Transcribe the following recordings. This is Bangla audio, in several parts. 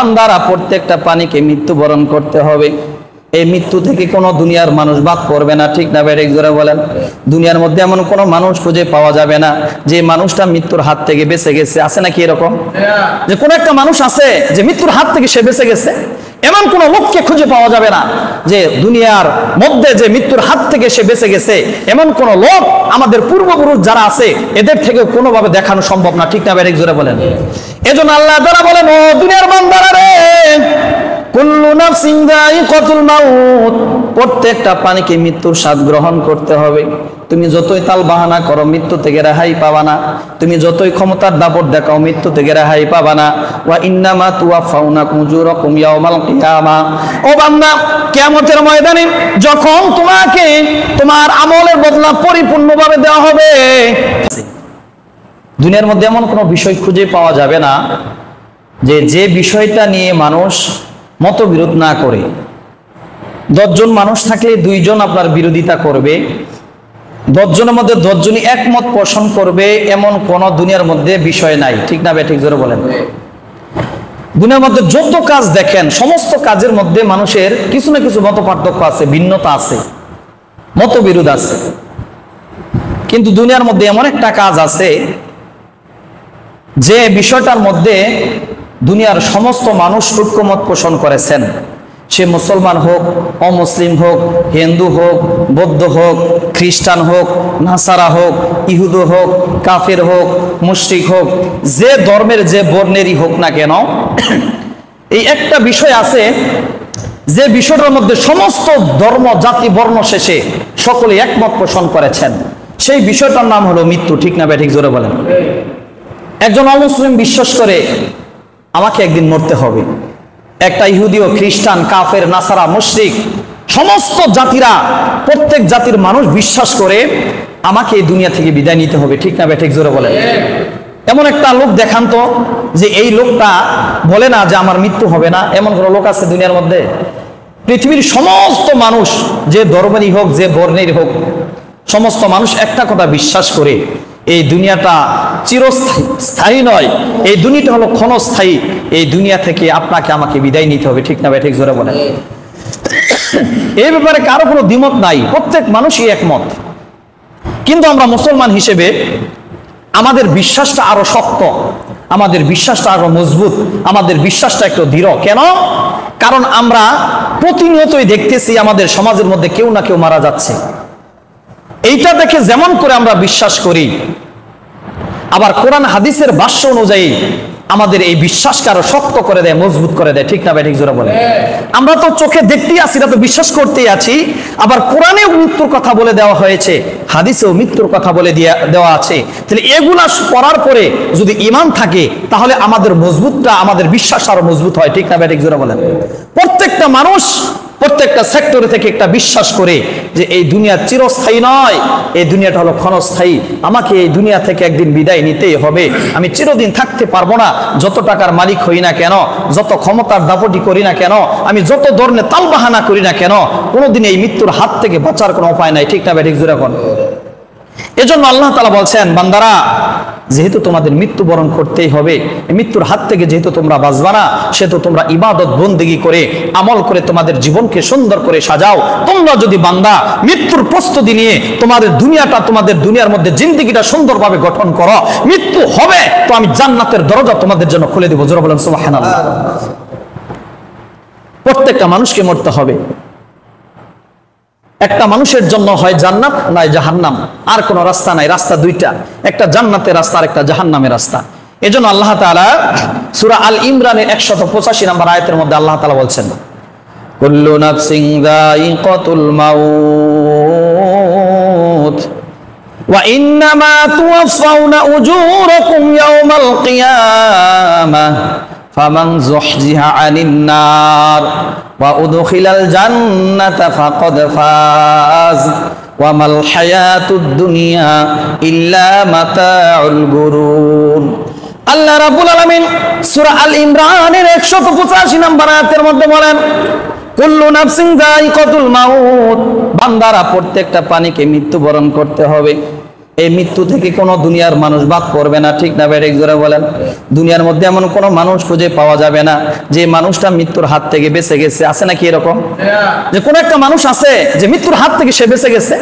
বান্দারা প্রত্যেকটা প্রাণীকে মৃত্যুবরণ করতে হবে। এই মৃত্যু থেকে কোনো দুনিয়ার মানুষ বাদ পড়বে না, ঠিক না বেঠিক জোরে বলেন? দুনিয়ার মধ্যে এমন কোনো মানুষ খুঁজে পাওয়া যাবে না যে মানুষটা মৃত্যুর হাত থেকে বেঁচে গেছে। আছে নাকি এরকম যে কোনো একটা মানুষ আছে যে মৃত্যুর হাত থেকে সে বেঁচে গেছে? এমন কোন লোককে খুঁজে পাওয়া যাবে না যে দুনিয়ার মধ্যে যে মৃত্যুর হাত থেকে সে বেঁচে গেছে। এমন কোন লোক আমাদের পূর্বপুরুষ যারা আছে এদের থেকে কোনোভাবে দেখানো সম্ভব না, ঠিক না বেঠিক জোরে বলেন? এজন্য আল্লাহ তাআলা বলেন, ও দুনিয়ার বান্দারা রে, কুল্লু নাফসিন যায়িকাতুল মাউত, প্রত্যেকটা প্রাণীকে মৃত্যুর স্বাদ গ্রহণ করতে হবে। তুমি যতই তাল বাহানা করো মৃত্যু থেকে রেহাই পাবা না, তুমি যতই ক্ষমতার দাপট দেখাও মৃত্যু থেকে রেহাই পাবা না। ওয়া ইন্নামা তুওয়াফাউনা উজুরাকুম ইয়াওমাল কিয়ামা, ও বান্দা কিয়ামতের ময়দানে যখন তোমাকে তোমার আমলের বদলা পরিপূর্ণভাবে দেওয়া হবে। দুনিয়ার মধ্যে এমন কোনো বিষয় খুঁজে পাওয়া যাবে না যে বিষয়টা নিয়ে মানুষ মতবিরোধ না করে। 10 জন মানুষ থাকলে 2 জন আপনার বিরোধিতা করবে, 10 জনের মধ্যে 10 জনই একমত পোষণ করবে, এমন কোন দুনিয়ার মধ্যে বিষয় নাই, ঠিক না বেঠিক জোরে বলেন? দুনিয়ার মধ্যে যত কাজ দেখেন সমস্ত কাজের মধ্যে মানুষের কিছু না কিছু মত পার্থক্য আছে, ভিন্নতা আছে, মতবিরোধ আছে। কিন্তু দুনিয়ার মধ্যে এমন একটা কাজ আছে যে বিষয়টার মধ্যে দুনিয়ার সমস্ত মানুষ ঐক্যমত পোষণ করেছেন। সে মুসলমান হোক, অমুসলিম হোক, হিন্দু হোক, বৌদ্ধ হোক, খ্রিস্টান হোক, নাসারা হোক, ইহুদ হোক, কাফের হোক, মুশরিক হোক, যে ধর্মের যে বর্ণেরই হোক না কেন, এই একটা বিষয় আছে যে বিষয়টার মধ্যে সমস্ত ধর্ম জাতি বর্ণ শেষে সকলে একমত পোষণ করেছেন। সেই বিষয়টার নাম হলো মৃত্যু, ঠিক না বেঠিক জোরে বলেন? একজন অমুসলিম বিশ্বাস করে আমাকে একদিন মরতে হবে। একটা ইহুদি ও খ্রিস্টান, কাফের, নাসারা, মুশরিক, সমস্ত জাতিরা, প্রত্যেক জাতির মানুষ বিশ্বাস করে আমাকে এই দুনিয়া থেকে বিদায় নিতে হবে, ঠিক না বেঠিক জোরে বলেন? এমন একটা লোক দেখান তো যে এই লোকটা বলে না যে আমার মৃত্যু হবে না। এমন কোন লোক আছে দুনিয়ার মধ্যে? পৃথিবীর সমস্ত মানুষ, যে ধর্মেরই হোক, যে বর্ণের হোক, সমস্ত মানুষ একটা কথা বিশ্বাস করে এই দুনিয়াটা চিরস্থায়ী নয়, এই দুনিয়াটা হলো ক্ষণস্থায়ী। এই দুনিয়া থেকে আপনাকে আমাকে বিদায় নিতে হবে, ঠিক না বেঠিক জোরে বলেন? এই ব্যাপারে কারো কোনো দ্বিমত নাই, প্রত্যেক মানুষই একমত। কিন্তু আমরা মুসলমান হিসেবে আমাদের বিশ্বাসটা আরো শক্ত, আমাদের বিশ্বাসটা আরো মজবুত, আমাদের বিশ্বাসটা একটু দৃঢ়। কেন? কারণ আমরা প্রতিনিয়তই দেখতেছি আমাদের সমাজের মধ্যে কেউ না কেউ মারা যাচ্ছে। এইটা দেখে যেমন করে আমরা বিশ্বাস করি, আবার কোরআন হাদিসের ভাষ্য অনুযায়ী আমাদের এই বিশ্বাসকে আরো শক্ত করে দেয়, মজবুত করে দেয়, ঠিক না বেঠিক জোরে বলে? আমরা তো চোখে দেখতেই আছি, না তো বিশ্বাস করতেই আছি। আবার কোরআনেও মৃত্যুর কথা বলে দেওয়া হয়েছে, হাদিসেও মৃত্যুর কথা বলে দেওয়া আছে। তাহলে এগুলা পড়ার পরে যদি ঈমান থাকে তাহলে আমাদের আমাদের বিশ্বাস আরো মজবুত হয়, ঠিক না বেঠিক জোরে বলেন? প্রত্যেকটা মানুষ প্রত্যেকটা সেক্টরে থেকে একটা বিশ্বাস করে যে এই দুনিয়া চিরস্থায়ী নয়, এই দুনিয়াটা হলো ক্ষণস্থায়ী। আমাকে এই দুনিয়া থেকে একদিন বিদায় নিতেই হবে, আমি চিরদিন থাকতে পারবো না। যত টাকার মালিক হই না কেন, যত ক্ষমতার দাপটি করি না কেন, আমি যত ধরনের তালবাহানা করি না কেন, কোনোদিন এই মৃত্যুর হাত থেকে বাঁচার কোনো উপায় নাই, ঠিক না বেঠিক জোরে বলেন? এজন্য আল্লাহ তাআলা বলছেন, বান্দারা যেহেতু তোমাদের মৃত্যুবরণ করতেই হবে, মৃত্যুর হাত থেকে যেহেতু তোমরা বাঁচবা না, সেহেতু তোমরা ইবাদত বন্দেগী করে আমল করে তোমাদের জীবনকে সুন্দর করে সাজাও। তোমরা যদি বান্দা মৃত্যুর প্রস্তুতি নিয়ে তোমাদের দুনিয়ার মধ্যে জিন্দেগিটা সুন্দরভাবে গঠন করো, মৃত্যু হবে তো আমি জান্নাতের দরজা তোমাদের জন্য খুলে দেব। জোরে বলেন সুবহানাল্লাহ। প্রত্যেকটা মানুষকে মরতে হবে। একটা মানুষের জন্য হয় জান্নাত নয় জাহান্নাম, আর কোনো রাস্তা নাই। রাস্তা দুইটা, একটা জান্নাতের রাস্তা আর একটা জাহান্নামের রাস্তা। এজন্য আল্লাহ তাআলা সূরা আল ইমরানের 185 নম্বর আয়াতের মধ্যে আল্লাহ তাআলা বলছেন, কুল্লু নাফসিন যায়িকাতুল মাউত ওয়া ইন্নামা তুওয়াফাউনা উজুরাকুম ইয়াওমাল কিয়ামাহ ফামান যুহজিহা আনিন নার ওয়া উদখিলাল জান্নাতা ফাকাদ ফাজ ওয়া মাল হায়াতুদ দুনিয়া ইল্লা মাতাউল গুরুর। আল্লাহ রাব্বুল আলামিন সূরা আল ইমরানের 185 নম্বর আয়াতের মধ্যে বলেন, কুল্লু নাফসিন যায়িকাতুল মাউত, বান্দারা প্রত্যেকটা প্রাণীকে মৃত্যুবরণ করতে হবে। এই মৃত্যু থেকে কোনো দুনিয়ার মানুষ বাদ পড়বে না, ঠিক না বেঠিক জোরে বলেন? দুনিয়ার মধ্যে এমন কোনো মানুষ খুঁজে পাওয়া যাবে না যে মানুষটা মৃত্যুর হাত থেকে বেঁচে গেছে। আছে নাকি এরকম যে কোন একটা মানুষ আছে যে মৃত্যুর হাত থেকে সে বেঁচে গেছে?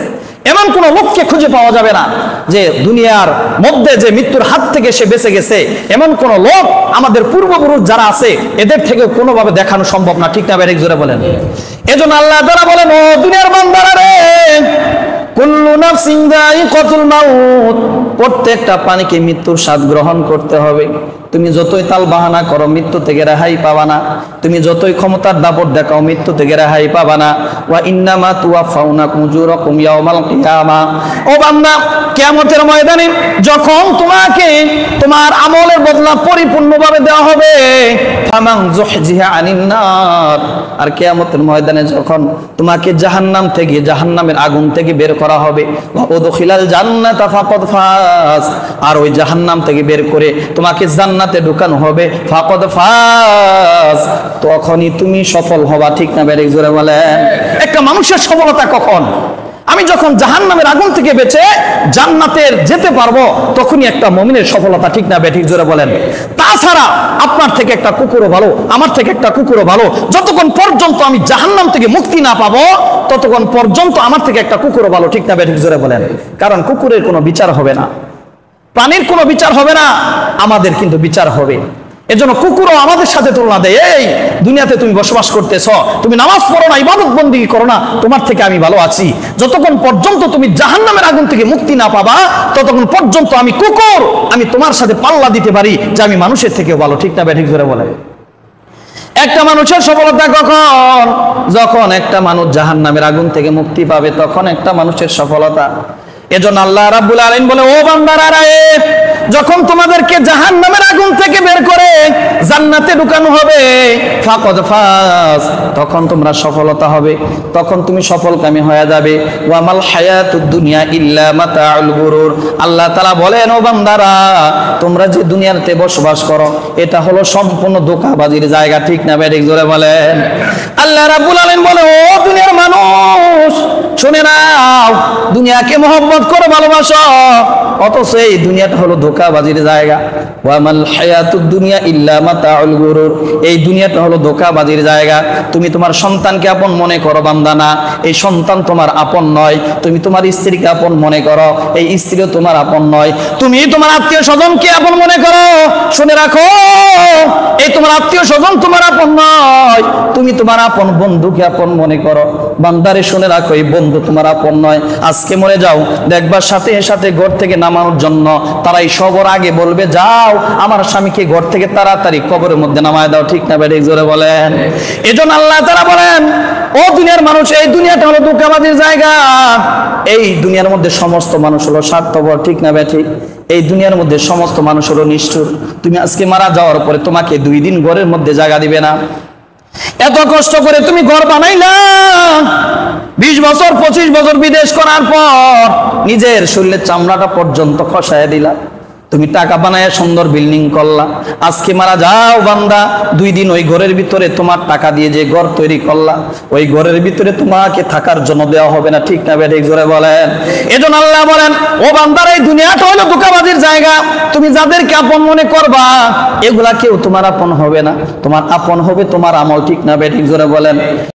এমন কোন লোককে খুঁজে পাওয়া যাবে না যে দুনিয়ার মধ্যে যে মৃত্যুর হাত থেকে সে বেঁচে গেছে। এমন কোন লোক আমাদের পূর্বপুরুষ যারা আছে এদের থেকে কোনোভাবে দেখানো সম্ভব না, ঠিক না বেঠিক জোরে বলেন? এজন্য আল্লাহ তাআলা বলেন, ও দুনিয়ার বান্দারা রে, কুল্লু নাফসিন যায়িকাতুল মাউত, প্রত্যেকটা প্রাণীকে মৃত্যুর স্বাদ গ্রহণ করতে হবে। তুমি যতই তাল বাহানা করো মৃত্যু থেকে রেহাই পাবা না, তুমি যতই ক্ষমতার দাপট দেখাও মৃত্যু থেকে রেহাই পাবা না। ওয়া ইন্নামা তুওয়াফাউনা উজুরাকুম ইয়াওমাল কিয়ামা, ও বান্দা, কিয়ামতের ময়দানে যখন তোমাকে তোমার আমলের বদলা পরিপূর্ণভাবে দেওয়া হবে, ফামান যুহজিহা আনিন নার, আর কিয়ামতের ময়দানে যখন তোমাকে জাহান্নাম থেকে, জাহান্নামের আগুন থেকে বের করা হবে, ওয়া উদখিলাল জান্নাতা ফাকাদ ফাজ, আর ওই জাহান্নাম থেকে বের করে তোমাকে জান্নাতে ঢুকানো হবে, ফাকাদ ফাজ, তখনই তুমি সফল হবা, ঠিক না বেঠিক জোরে বলেন? একটা মানুষের সফলতা কখন? আমি যখন জাহান্নামের আগুন থেকে বেঁচে জান্নাতের যেতে পারবো, তখনই একটা মুমিনের সফলতা, ঠিক না বেঠিক জোরে বলেন? তাছাড়া আপনার থেকে একটা কুকুরও ভালো, আমার থেকে একটা কুকুরও ভালো, যতক্ষণ পর্যন্ত আমি জাহান্নাম থেকে মুক্তি না পাবো ততক্ষণ পর্যন্ত আমার থেকে একটা কুকুরও ভালো, ঠিক না বেঠিক জোরে বলেন? কারণ কুকুরের কোনো বিচার হবে না, প্রাণীর কোনো বিচার হবে না, আমাদের কিন্তু বিচার হবে। এজন্য কুকুরও আমাদের সাথে তুলনা দেয়, এই দুনিয়াতে তুমি বসবাস করতেছ, তুমি নামাজ পড়ো না, ইবাদত বন্দেগী করো না, তোমার থেকে আমি ভালো আছি। যতক্ষণ পর্যন্ত তুমি জাহান্নামের আগুন থেকে মুক্তি না পাবা ততক্ষণ পর্যন্ত আমি কুকুর, আমি তোমার সাথে পাল্লা দিতে পারি যে আমি মানুষের থেকেও ভালো, ঠিক না বেঠিক জোরে বলে? একটা মানুষের সফলতা কখন? যখন একটা মানুষ জাহান্নামের আগুন থেকে মুক্তি পাবে, তখন একটা মানুষের সফলতা। এজন্য আল্লাহ রাব্বুল আলামিন বলে, ও বান্দারা রে, যখন তোমাদেরকে জাহান্নামের আগুন থেকে বের করে জান্নাতে ঢুকানো হবে, ফাকাদ ফাজ, তখন তোমরা সফলতা হবে, তখন তুমি সফলকামী হয়ে যাবে। ওয়া মাল হায়াতুদ দুনিয়া ইল্লা মাতাউল গুরুর, আল্লাহ তাআলা বলেন, ও বান্দারা, তোমরা যে দুনিয়াতে বসবাস করো এটা হলো সম্পূর্ণ ধোঁকাবাজির জায়গা, ঠিক না বেঠিক জোরে বলেন? আল্লাহ রাব্বুল আলামিন বলে, ও দুনিয়ার মানুষ, শুনে নাও, দুনিয়াকে মহব্বত করে ভালোবাসো, অথচ এই দুনিয়াটা হলো ধোঁকাবাজির জায়গা। ওয়া মাল হায়াতুদ দুনিয়া ইল্লা মাতাউল গুরুর, এই দুনিয়াটা হলো ধোঁকাবাজির জায়গা। তুমি তোমার সন্তানকে আপন মনে করো, বান্দা না, এই সন্তান তোমার আপন নয়। তুমি তোমার স্ত্রীকে আপন মনে করো, এই স্ত্রীও তোমার আপন নয়। তুমি তোমার আত্মীয় স্বজনকে আপন মনে করো, শুনে রাখো, এই তোমার আত্মীয় স্বজন তোমার আপন নয়। তুমি তোমার আপন বন্ধুকে আপন মনে করো, বান্দারে শুনে রাখো, এই বন্ধু তোমার আপন নয়। আজকে মরে যাও, দেখবা সাথে সাথে ঘর থেকে নামানোর জন্য তারাই সবার আগে বলবে, যাও আমার স্বামীকে ঘর থেকে তাড়াতাড়ি কবরের মধ্যে নামায় দাও, ঠিক না বেঠিক জোরে বলেন? এজন্য আল্লাহ তাআলা বলেন, ও দুনিয়ার মানুষ, এই দুনিয়াটা হলো ধোঁকাবাজির জায়গা। এই দুনিয়ার মধ্যে সমস্ত মানুষ হলো স্বার্থপর, ঠিক না বেঠিক? এই দুনিয়ার মধ্যে সমস্ত মানুষ হলো নিষ্ঠুর। তুমি আজকে মারা যাওয়ার পরে তোমাকে 2 দিন ঘরের মধ্যে জায়গা দিবে না। এত কষ্ট করে তুমি ঘর বানাইলা, 20 বছর 25 বছর বিদেশ করার পর নিজের শরীরের চামড়াটা পর্যন্ত খসায় দিলা, তুমি টাকা বানায় সুন্দর বিল্ডিং করলা। আজকে মারা যাও বান্দা, 2 দিন ওই ঘরের ভিতরে তোমার টাকা দিয়ে যে ঘর তৈরি করলা, ওই ঘরের ভিতরে তোমাকে থাকার জন্য দেওয়া হবে না, ঠিক না বেঠিক জোরে বলেন? এজন্য আল্লাহ বলেন, ও বান্দার, এই দুনিয়াটা হলো ধোঁকাবাজির জায়গা। তুমি যাদেরকে আপন মনে করবা এগুলা কেউ তোমার আপন হবে না, তোমার আপন হবে তোমার আমল, ঠিক না বেঠিক জোরে বলেন?